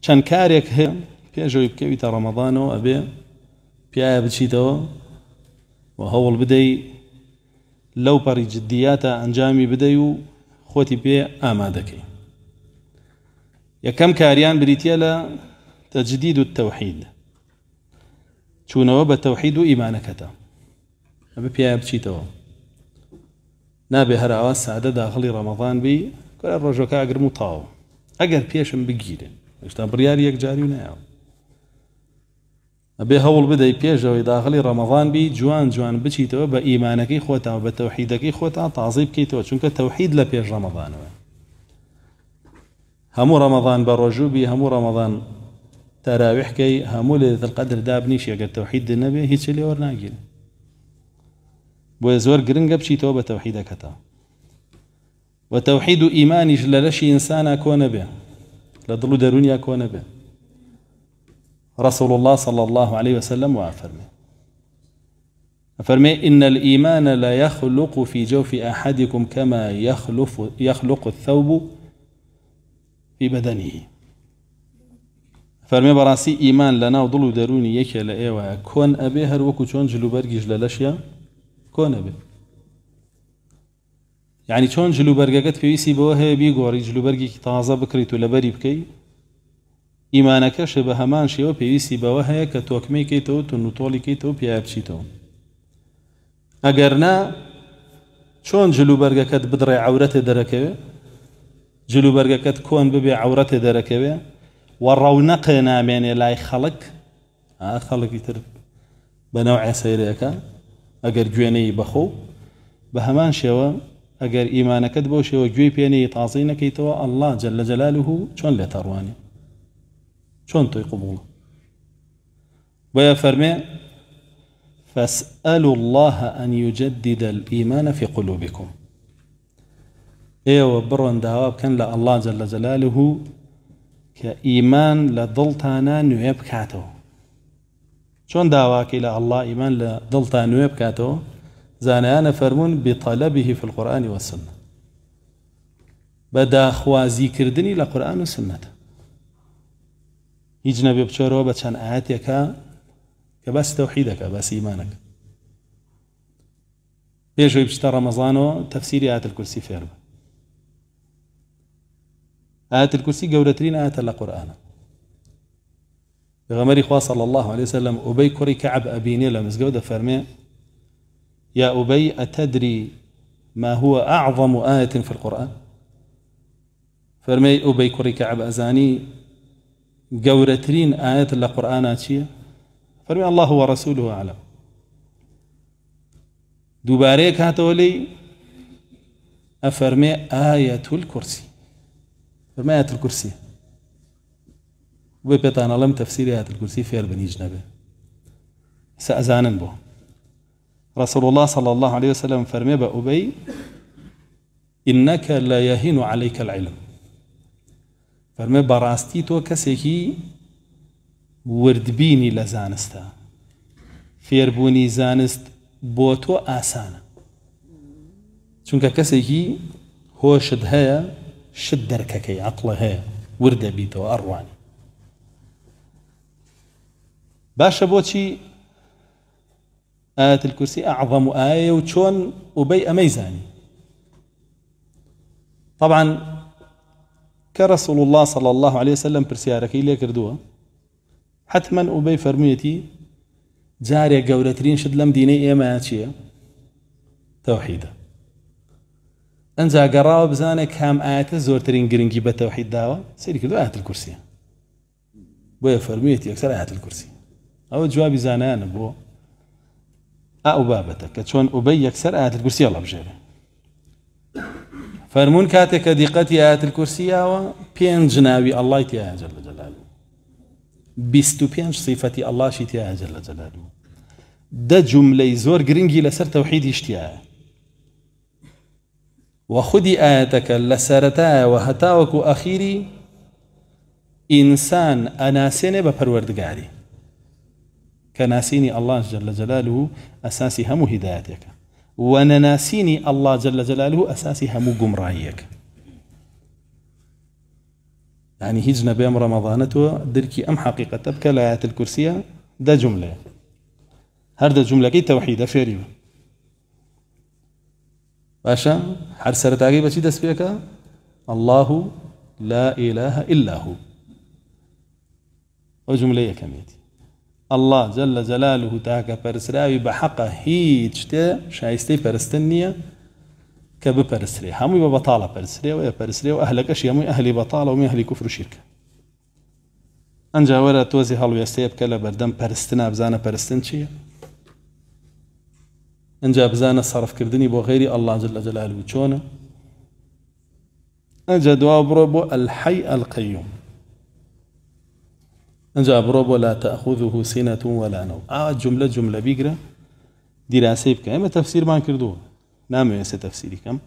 چەند کارێک هەیە پێشەوەی بکەویتە ڕەمەضانەوە ئەبێ پیایە بچیتەوە و هەوڵ بدەی لەو پەڕی جددیاتە ئەنجامی بدەی و خۆتی پێ ئامادەکەی. یەکەم کاریان بریتە لە تەجدید و تەوحید، چوونەوە بە تەوحید و ئیمانەکەتە، ئەبێ پیایە بچیتەوە. نابێ هەر ئاوا سادە داخڵی ڕەمەضان بی کۆرە ڕۆژەکە ئەگرم و تاو، ئەگەر پێشم بگیرێ هێشتا بڕیاری یەکجاری و نایەوە. ئەبێ هەوڵ بدەی پێشەوەی داخڵی ڕەمەضان بی جوان جوان بچیتەوە بە ئیمانەکەی خۆتەوە بە تەوحیدەکەی خۆتان تازی بکەیتەوە، چونکە تەوحید لە پێش ڕەمەضانەوە. هەموو ڕەمەضان بە ڕۆژوو بی، هەموو ڕەمەضان تەراویحکەی، هەموو لەیلەتوڵ قەدر دابنیشی، ئەگەر تەوحید نەبێ هیچ لێ وەرناگیرێ. بۆیە زۆر گرنگە بچیتەوە بە تەوحیدەکەتە. و تەوحید و ئیمانیش لە لەشی ئینسانە کۆ نەبێ، لە دڵ و دەرونیا کۆ نەبێ. رسول الله صلى الله عليه وسلم وأفرمي إن الإيمان لا يخلق في جوف أحدكم كما يخلق الثوب في بدنه. فرمي براسي إيمان لنا وضلو دروني يكي لأيوة كون أبي هر وكو چون جلوبرگيش للاشيا كون أبي، يعني چون جلوبرگەکەت پێویستی بەوە هەیە بیگۆڕی جلوبەرگێکی تازە بکڕیت و لەبەری بکەی، ئیمانەکەش بە هەمان شێوە پێویستی بەوە هەیە کە تۆکمەی کەیتەوە تونوتۆڵی کەیتەوە پیایە بچیتەوە. ئەگەر نا چۆن جلوبەرگەکەت بدڕێ عەورەتێ دەرەکەوێ، جلوبەرگەکەت کۆن ببێ عەورەتێ دەرەکەوێ و ڕەونەقێ نامێنێ لای خەڵک، خەڵکی تر بە نەوعێ سەیرەکە ئەگەر گوێنەی بەخۆ، بە هەمان شێوە ئەگەر ئیمانەکەت بۆ شێوە گوێی پێنەی تازەی نەکەیتەوە، ئەڵڵا جەل جەلالوه چۆن لێ تەڕوانێ، چۆن تۆی قبوڵە. بۆیە فەرمێ فاسألوا الله أن يجدد الإيمان في قلوبكم. ئێوە بڕۆن داوا بکەن لە ئەڵڵا جەل جەلالوه کە ئیمان لە دڵتانە نوێ بکاتەوە. چۆن داواکەی لە ئەڵڵا ئیمان لە دڵتان نوێ بکاتەوە؟ زانایانە فەرموون بطلبه في القرآن والسنة، بەداخوازی کردنی لە قورئان و سنەتە. هیچ نەبێ بچۆرەوە بە چەند ئاەتێکە کە باسی تەوحیدەکە، باسی ئیمانەکە. پێشەوەی بچتە ڕەمەزانەوە تەفسیری ئایەت الکورسی فێر بە. ئایەت الکورسی گەورەترین ئاەتە لە قورئانە. پێغەمبەری خوا صلی الله عليه وسلم ئوبەی کوڕی کەعب ئەبینێ لە مزگەوت دەفەرمێ يا أبي أتدري ما هو أعظم آية في القرآن؟ فرمي أبي كوري كعب أزاني قورترين آيات القرآن أتشيه؟ فرمي الله ورسوله أعلم. دوباريك هاتولي أفرمي آية الكرسي، فرمي آية الكرسي. وبيتانا لم تفسير آية الكرسي فير بني جنبه سأزانا به. رسول الله صلى الله عليه وسلم فرمي بأبي إنك لا يهين عليك العلم. فرمي براستي تو كسيكي وردبيني لزانستا، فيربوني زانست بوتو آسانا، چونك كسيكي هو شد هيا شد درككي عقل هيا ورد بيتو أرواني باشا بوتشي آية الكرسي أعظم آية وشون أبي أميزاني. طبعا كرسول الله صلى الله عليه وسلم برسيارك إليه كردوه حتما أبي فرميتي جاري قولترين شد لم ديني إيما أتشيه توحيدا. أنجا قراء بزاني كام آية زورترين قرنجي بتوحيد داوة سيري كردو آية الكرسي. بويا فرميتي أكثر آية الكرسي أو جوابي زانان بو أو بابتك شون أبي يكسر آية الكرسي الله بجيره. فرمون كاتك دقتي آية الكرسي وبين جناوي الله يتيها جل جلاله، بيستو بينش صفتي الله شيتيها جل جلاله. ده جملة زور قرنجي لسر توحيد اشتياها. وخدي آياتك لسرتا وهتاوك أخيري إنسان أناسين بپروردگاري، كناسيني الله جل جلاله أساسي هم هدايتك، ونناسيني الله جل جلاله أساسي هم قمرايك. يعني هیچ نەبێم ڕەمەضانەتەوە دەرکی ئەم حەقیقەتە بکە لە ئایەت الکورسیە دە جوملەیە هەر دە جوملەکەی تەوحیدە فێری بە باشە هەر سەرەتاگەی بەچی دەست پێکە الله لا إله إلا هو وجملة يكميتي الله جل جلاله تاكا پرسراوي بحقه هيج تا شايستي پرستنية كب پرسري همي ببطالة پرسري ويا پرسري وأهلك أشياء مي أهلي بطالة ومي أهلي كفر وشرك أنجا ولا توزي هلو يستيب كلا بردم پرستنا بزانا پرستن چيا أنجا بزانا صرف كردني بو غيري الله جل جلاله چونه أنجا دعاء بروبو الحي القيوم أنجا بروبو لا تأخذه سنة ولا نوم جملة بيقرأ دراسة بك إما تفسير ما كردوه نعم يسا تفسيري كم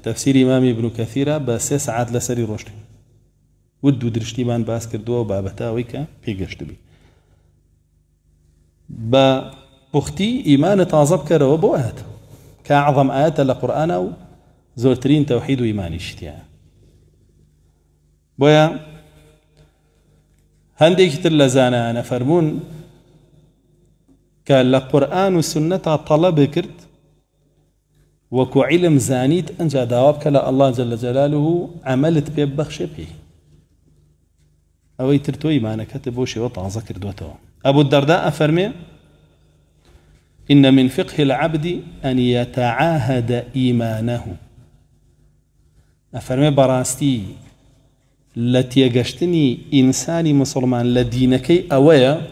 تفسير إمام ابن كثير بس ساعات لسري روشتي ودو درشتي بان باس كردوه وبابتا ويكا بيقشت بي بختي إيمان تعظب كرو بوهات كأعظم آيات لقرآن أو زورترين توحيد وإيمان اشتيا بويا هنديك تلزانا أنا فرمون كان لقرآن والسنة طلب كرت وكو علم زانيت أنجا داوابك لا الله جل جلاله عملت بيبخش به أو يترتو إيمانك كتبوشي وطعز كردوته أبو الدرداء فرمي إن من فقه العبد أن يتعاهد إيمانه أفرمي براستي التي قشتني إنساني مسلمان لدينكي أويا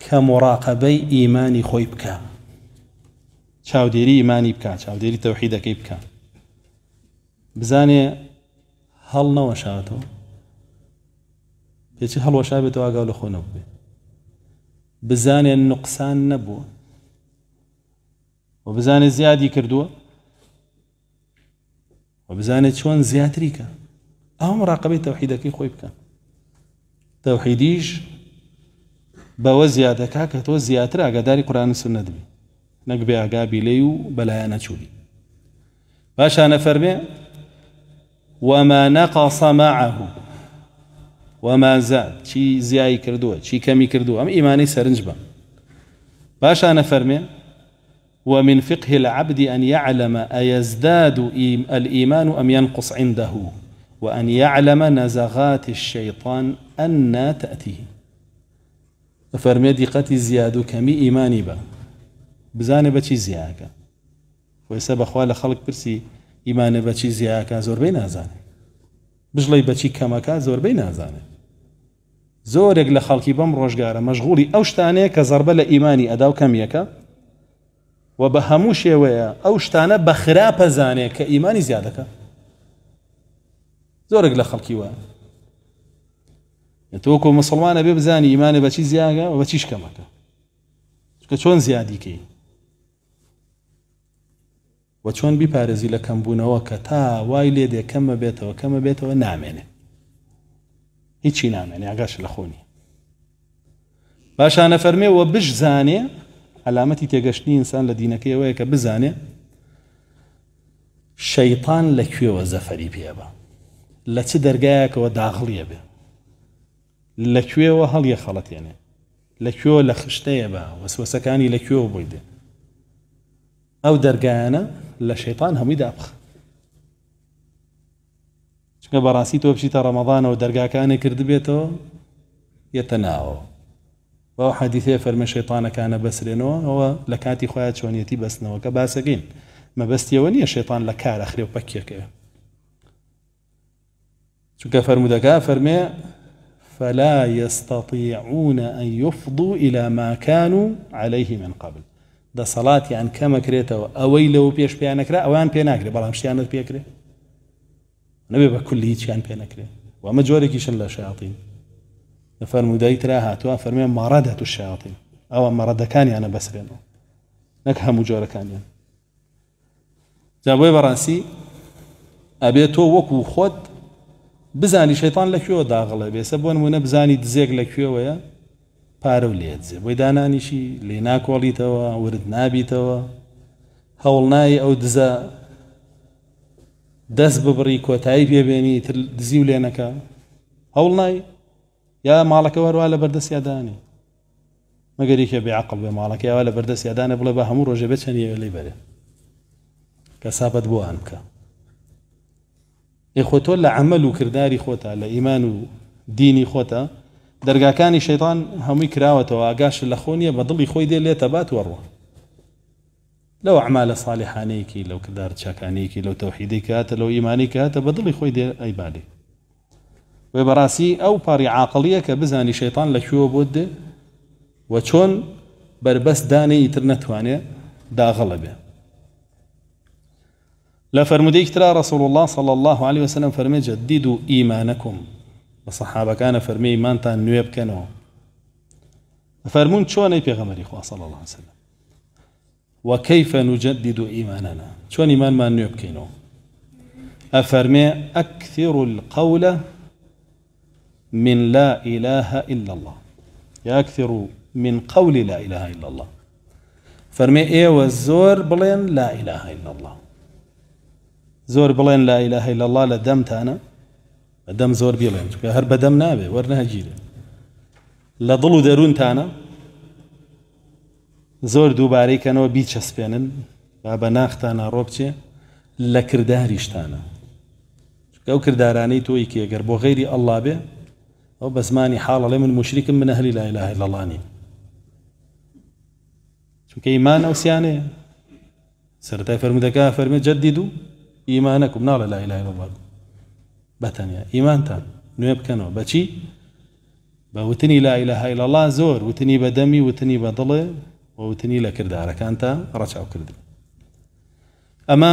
كمراقبي إيماني خوي بكا چاودێری ئیمانی بکە چاودێری تەوحیدەکەی بکە بزانێ هەڵ نەوەشاتەوە پێچی هەڵوەشا بێتەوە ئاگاو لە خۆ نەبووێ بزانێ نوقسان نەبووە و بزانێ زیادی کردووە و بزانێ چۆن زیاتری کە ئەو مراقبەی تەوحیدەکەی خۆی بکە تەوحیدیش بەوە زیادەکە کە تۆ زیاتر ئاگاداری قورئان و سوننە دەبی نەکبێ ئاگابی لێی و بەلایە نەچووی باشانە فەرمێ وما نقص معه وما زاد چی زیایی کردووە چی کەمی کردووە ئەم ئیمانەی سەرنج بە باشانە فەرمێ ومن فقه العبد أن يعلم أيزداد الإيمان أم ينقص عنده وأن يعلم نزغات الشيطان أن تأتيه فرمي دقتي زياد كمي إيماني با بزانه بچی زیاکە ویسە بەخوا لە خەڵک پرسی ئیمانە بەچی زیاکە زۆربەی نازانێ بژڵی بەچی کەمەکە زۆربەی نازانێ زۆرێک لە خەڵکی بەم ڕۆژگارە مەشغوڵی ئەو شتانەیە کە زەربە لە ئیمانی ئەدا و کەمیەکە و بە هەموو شێوەیە ئەو شتانە بە خراپە زانێ کە ئیمانی زیادەکە زۆرێک لە خەڵکی وایە تۆکۆ مسڵمانە بێ بزانی ئیمانە بەچی زیاکە و بەچیش کەمەکە کە چۆن زیادی کەی و چۆن بیپارێزی لە کەمبوونەوە کە تا وای لێ دێ کەمە بێتەوە نامێنێ هیچی نامێنێ ئاگاش لە خۆنی باشانە فەرمێ و بشزانێ علامەتی تێگەشتنی ئینسان لە دینەکەی ئەوەیە کە بزانێ شەیطان لەکوێوە زەفەری پێ بە لە چ دەرگایەکەوە داخڵیە بێ لەکوێوە هەڵیە خەڵەتێنێ لەکوێوە لە خشتەیە بە وەسوەسەکانی لەکوێوە بۆی دێ ئەو دەرگایانە لە شەیطان هەمووی دابخ چونکە بەڕاستی تۆ بچیتە ڕەمەضانەوە دەرگاکانێ کردبێتەوە یەتە ناوەوە بەو حەدیثەیە فەرمێ شەیطانەکانە بەسرێنەوە ئەوە لە کاتی خۆیان چۆنیەتی بەستنەوە کە باسەکەین مەبەستیەوە نییە شەیطان لە کارە خرێ و پەکێکەوە چونکە فەرمودەکە فەرمێ فلا يستطيعون أن يفضوا إلى ما كانوا عليه من قبل ده صلاة يعني كما كريته أوي لو بيش بيانكرا أوان بيانكرا بلام شتيانت بيكرا نبي بكل هيك كان بيانكرا وما جورك يشن لا شياطين فرموا دايترا هاتوا فرمي مردة الشياطين أو مرد كان يعني بس لأنه نكها مجورة كان يعني جابوي براسي أبيتو وكو خود بزانی شەیطان لەکوێوە داغڵێ بێسە بۆ نمونە بزانی دزێک لەکوێوەیە پارە و لێدزێ بۆی دانانیشی لێ ناکۆڵیتەوە ورد نابیتەوە هەوڵ نایی ئەو دزە دەست ببڕی کۆتایی پێبێنی تر دزی و لێ نەکە هەوڵ نای یا ماڵەکە وەروە لە بەردەستیادانی مەگەریکە بێعەقڵ بێ ماڵەکە یاوە لە بەردەستیادانە بڵێ بە هەموو ڕۆژێ بچەنیە لێی بەرێ کە سابەت بۆ ئان بکە ئێخۆ تۆ لە عەمەل و کرداری خۆتە لە ئیمان و دینی خۆتە دەرگاکانی شەیطان هەمووی کراوەتەوە ئاگاش لە خۆ نییە بە دڵی خۆی دێ لێتە بات وەڕوە لەو ئەعمالە ساڵحانەیەکی لەو کردار چاکانەیەکی لەو تەوحیدی کاتە لەو ئیمانی کاتە بە دڵی خۆی دێ ئەیبالێ وێ بەڕاستی ئەو پەڕی عاقڵیە کە بزانی شەیطان لەکوێوە بۆت دێ و چۆن بربەست دانێ ئیتر نەتوانێ داغەڵە بێ لا فرموديك ترى رسول الله صلى الله عليه وسلم فرمي جددوا إيمانكم بصحابة كان فرمي إيمان تان نويب كانوا فرمون شون أي بيغمري خوا صلى الله عليه وسلم وكيف نجدد إيماننا شون إيمان ما نويب كانوا أفرمي أكثر القول من لا إله إلا الله يا أكثر من قول لا إله إلا الله فرمي إيه والزور بلين لا إله إلا الله زور بلين لا إله إلا الله لدمت أنا دم زور بيلين هر بدم نابه ورنها جيله لضلو درون تانا زور دوباري كانوا بيتشسبينن بابا ناختانا روبتي لكرداريش تانا او كرداراني توي كي اگر بو غيري الله به او بزماني حال عليه من مشرك من اهل لا اله الا الله ني شو كيمان او سيانه سرتا فرمدكا فرمي جددوا إيمانكم نال لا إله إلا الله بتنيا إيمان تان نويب كانوا بشي بوتني لا إله إلا الله زور وتني بدمي وتني بضله وتني لكردارك أنت رجعوا كردي أما